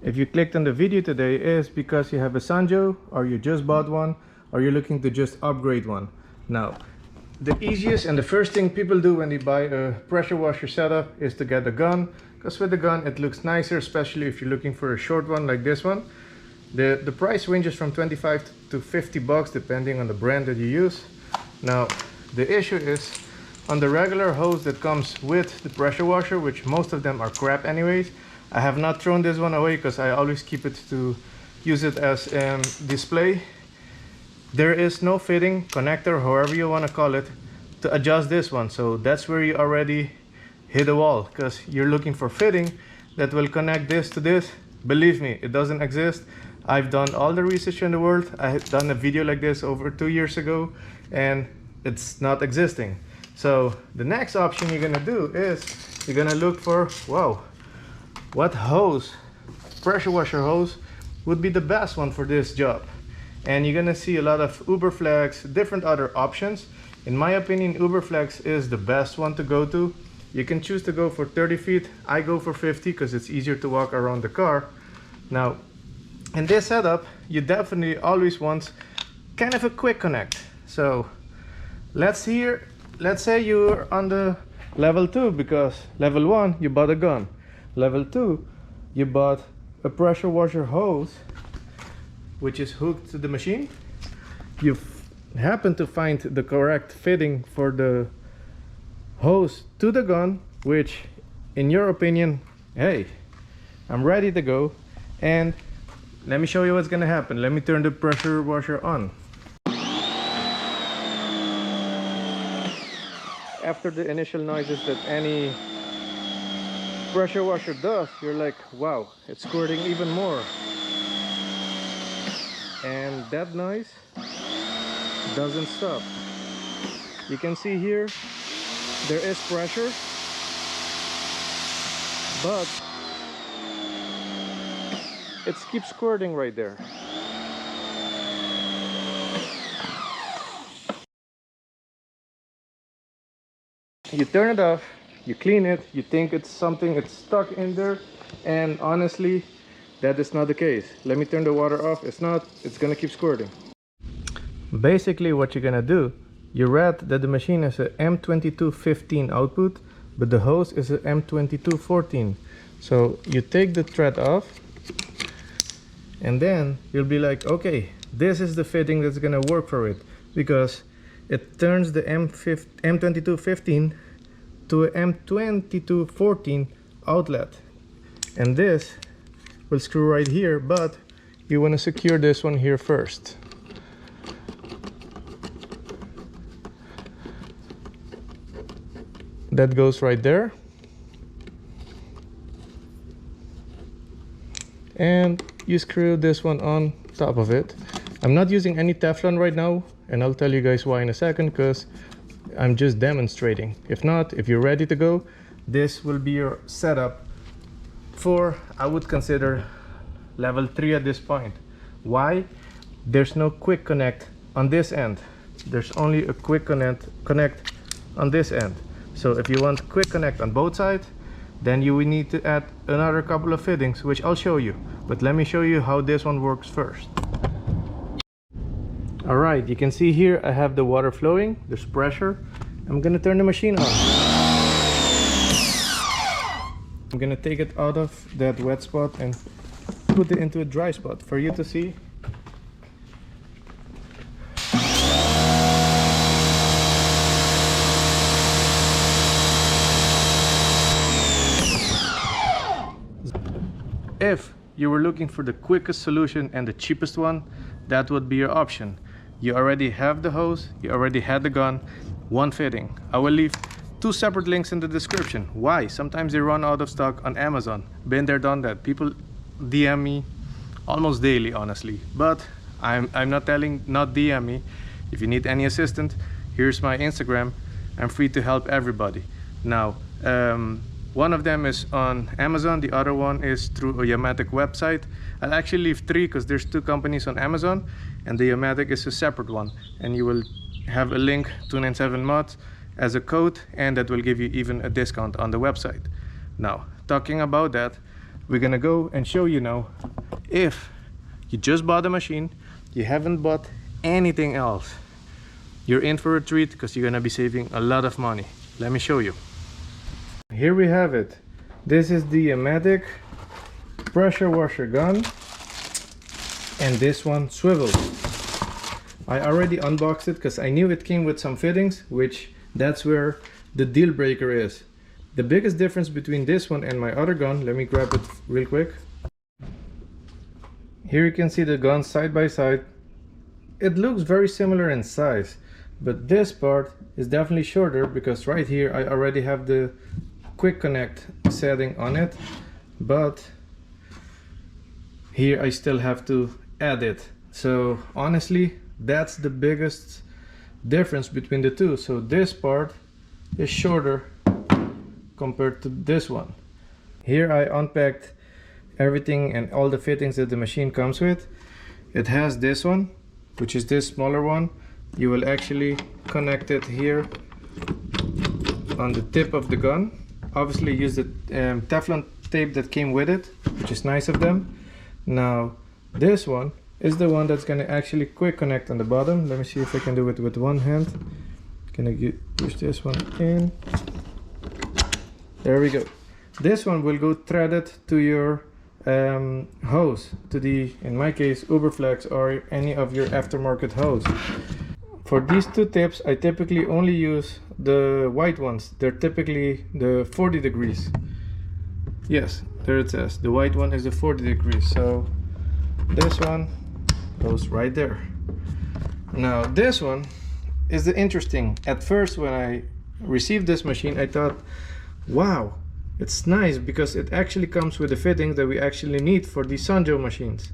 if you clicked on the video today, is because you have a SunJoe, or you just bought one, or you're looking to just upgrade one. Now, the easiest and the first thing people do when they buy a pressure washer setup is to get a gun, because with the gun it looks nicer, especially if you're looking for a short one like this one. The price ranges from 25 to 50 bucks depending on the brand that you use. Now, the issue is on the regular hose that comes with the pressure washer, which most of them are crap anyways. I have not thrown this one away because I always keep it to use it as display. There is no fitting, connector, however you want to call it, to adjust this one. So that's where you already hit a wall, because you're looking for fitting that will connect this to this. Believe me, it doesn't exist. I've done all the research in the world. I had done a video like this over 2 years ago and it's not existing. So the next option you're gonna do is you're gonna look for, wow, what hose, pressure washer hose would be the best one for this job. And you're gonna see a lot of Uberflex, different other options. In my opinion, Uberflex is the best one to go to. You can choose to go for 30 feet. I go for 50 because it's easier to walk around the car. Now, in this setup, you definitely always want kind of a quick connect. So let's say you're on the level 2, because level 1 you bought a gun, level 2 you bought a pressure washer hose which is hooked to the machine. You happen to find the correct fitting for the hose to the gun, which in your opinion, hey, I'm ready to go. And let me show you what's gonna happen. Let me turn the pressure washer on. After the initial noises that any pressure washer does, you're like, wow, it's squirting even more. And that noise doesn't stop. You can see here there is pressure, but it keeps squirting right there. You turn it off, you clean it, you think it's something it's stuck in there, and honestly that is not the case. Let me turn the water off. It's not, it's gonna keep squirting. Basically what you're gonna do, you read that the machine has a M22-15 output, but the hose is a M22-14. So you take the thread off and then you'll be like, okay, this is the fitting that's gonna work for it, because it turns the M22-15 to a M22-14 outlet, and this will screw right here, but you want to secure this one here first. That goes right there, and you screw this one on top of it. I'm not using any Teflon right now, and I'll tell you guys why in a second, because I'm just demonstrating. If not, if you're ready to go, this will be your setup for, I would consider, level 3 at this point. Why? There's no quick connect on this end. There's only a quick connect on this end. So if you want quick connect on both sides, then you will need to add another couple of fittings, which I'll show you. But let me show you how this one works first. Alright, you can see here I have the water flowing, there's pressure. I'm gonna turn the machine on. I'm gonna take it out of that wet spot and put it into a dry spot for you to see. If you were looking for the quickest solution and the cheapest one, that would be your option. You already have the hose, you already had the gun, one fitting. I will leave 2 separate links in the description. Why? Sometimes they run out of stock on Amazon. Been there, done that. People DM me almost daily, honestly. But I'm not DM me. If you need any assistance, here's my Instagram. I'm free to help everybody. Now, one of them is on Amazon, the other one is through a Yamatic website. I'll actually leave 3 because there's 2 companies on Amazon, and the Yamatic is a separate one. And you will have a link, 297mods, as a code, and that will give you even a discount on the website. Now, talking about that, we're gonna go and show you now. If you just bought a machine, you haven't bought anything else, you're in for a treat because you're gonna be saving a lot of money. Let me show you. Here we have it. This is the Yamatic pressure washer gun, and this one swivels. I already unboxed it because I knew it came with some fittings, which that's where the deal breaker is. The biggest difference between this one and my other gun, let me grab it real quick. Here you can see the guns side by side. It looks very similar in size, but this part is definitely shorter because right here I already have the quick connect setting on it, but here I still have to add it. So honestly, that's the biggest difference between the two. So this part is shorter compared to this one. Here I unpacked everything and all the fittings that the machine comes with. It has this one, which is this smaller one. You will actually connect it here on the tip of the gun. Obviously use the Teflon tape that came with it, which is nice of them. Now this one is the one that's going to actually quick connect on the bottom. Let me see if I can do it with one hand. Gonna push this one in. There we go. This one will go threaded to your hose, to the, in my case, Uberflex or any of your aftermarket hose. For these two tips, I typically only use the white ones. They're typically the 40 degrees. Yes, there it says. The white one is the 40 degrees. So this one goes right there. Now this one is the interesting. At first when I received this machine, I thought, wow, it's nice because it actually comes with the fitting that we actually need for these SunJoe machines.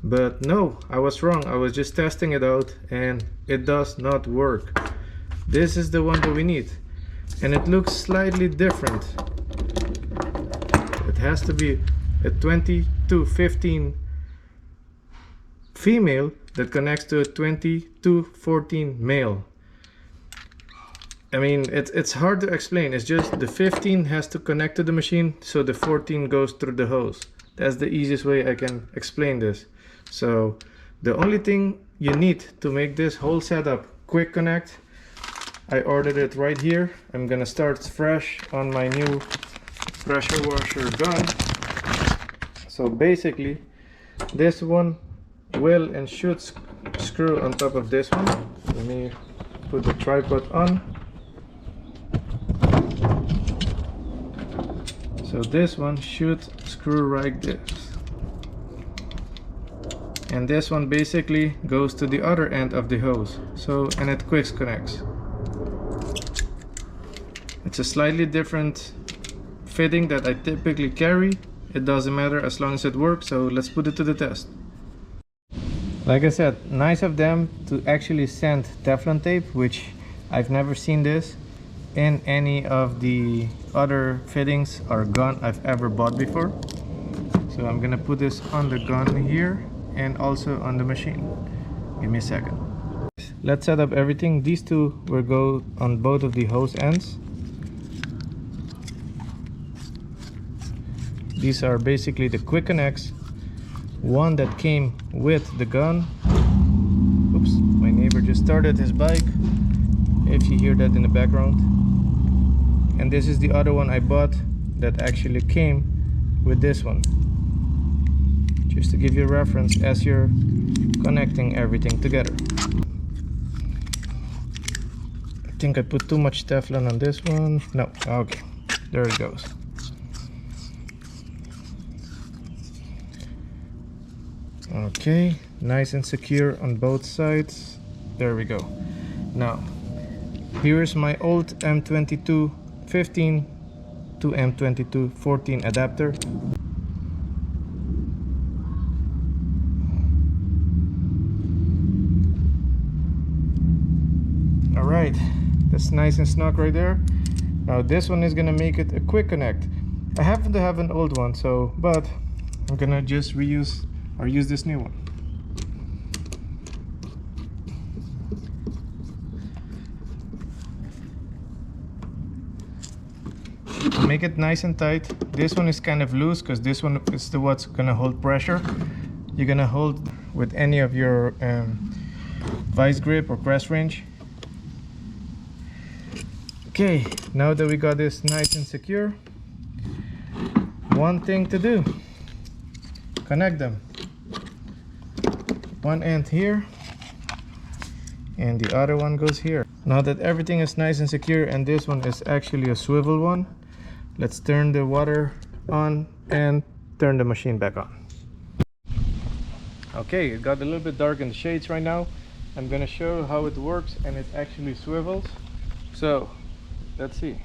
But no, I was wrong. I was just testing it out and it does not work. This is the one that we need, and it looks slightly different. It has to be a 22-15 female that connects to a 22-14 male. I mean, it's hard to explain. It's just the 15 has to connect to the machine, so the 14 goes through the hose. That's the easiest way I can explain this. So the only thing you need to make this whole setup quick connect, I ordered it right here. I'm gonna start fresh on my new pressure washer gun. So basically this one will and should screw on top of this one. Let me put the tripod on. So this one should screw like this, and this one basically goes to the other end of the hose. So, and it quick connects. It's a slightly different fitting that I typically carry. It doesn't matter as long as it works. So let's put it to the test. Like I said, nice of them to actually send Teflon tape, which I've never seen this in any of the other fittings or gun I've ever bought before. So I'm gonna put this on the gun here and also on the machine. Give me a second. Let's set up everything. These two will go on both of the hose ends. These are basically the quick connects. One that came with the gun. Oops, my neighbor just started his bike, if you hear that in the background. And this is the other one I bought that actually came with this one, just to give you a reference as you're connecting everything together. I think I put too much Teflon on this one. No, okay, there it goes. Okay, nice and secure on both sides. There we go. Now here's my old M22-15 to M22-14 adapter. Alright, that's nice and snug right there. Now this one is gonna make it a quick connect. I happen to have an old one, so but I'm gonna just reuse or use this new one. make it nice and tight. This one is kind of loose because this one is the what's gonna hold pressure. You're gonna hold with any of your vice grip or crest wrench. Okay, now that we got this nice and secure, one thing to do: connect them. One end here and the other one goes here. Now that everything is nice and secure, and this one is actually a swivel one, let's turn the water on and turn the machine back on. Okay, it got a little bit dark in the shades right now. I'm gonna show how it works, and it actually swivels. So let's see.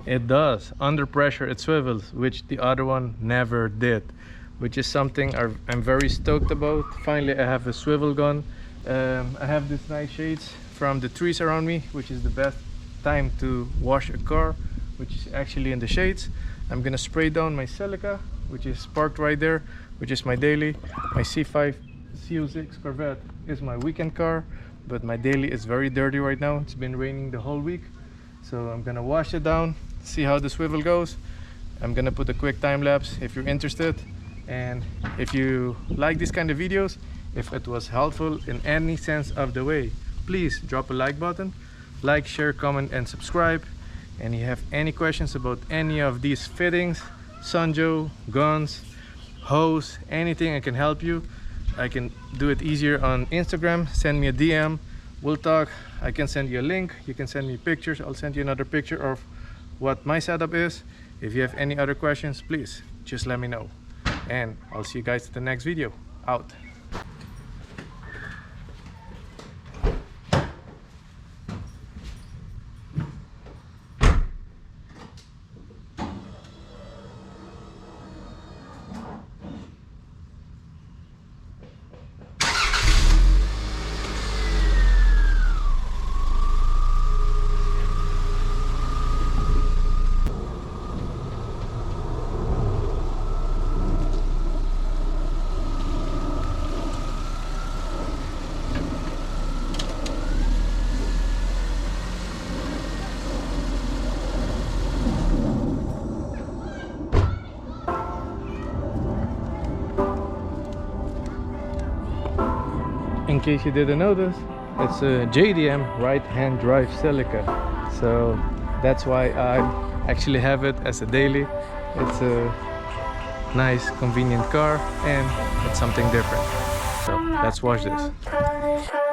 It does. Under pressure it swivels, which the other one never did, which is something I'm very stoked about. Finally I have a swivel gun. I have these nice shades from the trees around me, which is the best time to wash a car, which is actually in the shades. I'm gonna spray down my Celica, which is parked right there, which is my daily. My C5 CO6 Corvette is my weekend car, but my daily is very dirty right now. It's been raining the whole week, so I'm gonna wash it down, see how the swivel goes. I'm gonna put a quick time lapse if you're interested, and if you like these kind of videos, if it was helpful in any sense of the way, please drop a like button, like, share, comment, and subscribe. And if you have any questions about any of these fittings, SunJoe, guns, hose, anything I can help you, I can do it easier on Instagram. Send me a DM, we'll talk. I can send you a link, you can send me pictures. I'll send you another picture of what my setup is. If you have any other questions, please just let me know, and I'll see you guys in the next video. Out. In case you didn't notice, it's a JDM right-hand drive Celica, so that's why I actually have it as a daily. It's a nice, convenient car, and it's something different. So let's watch this.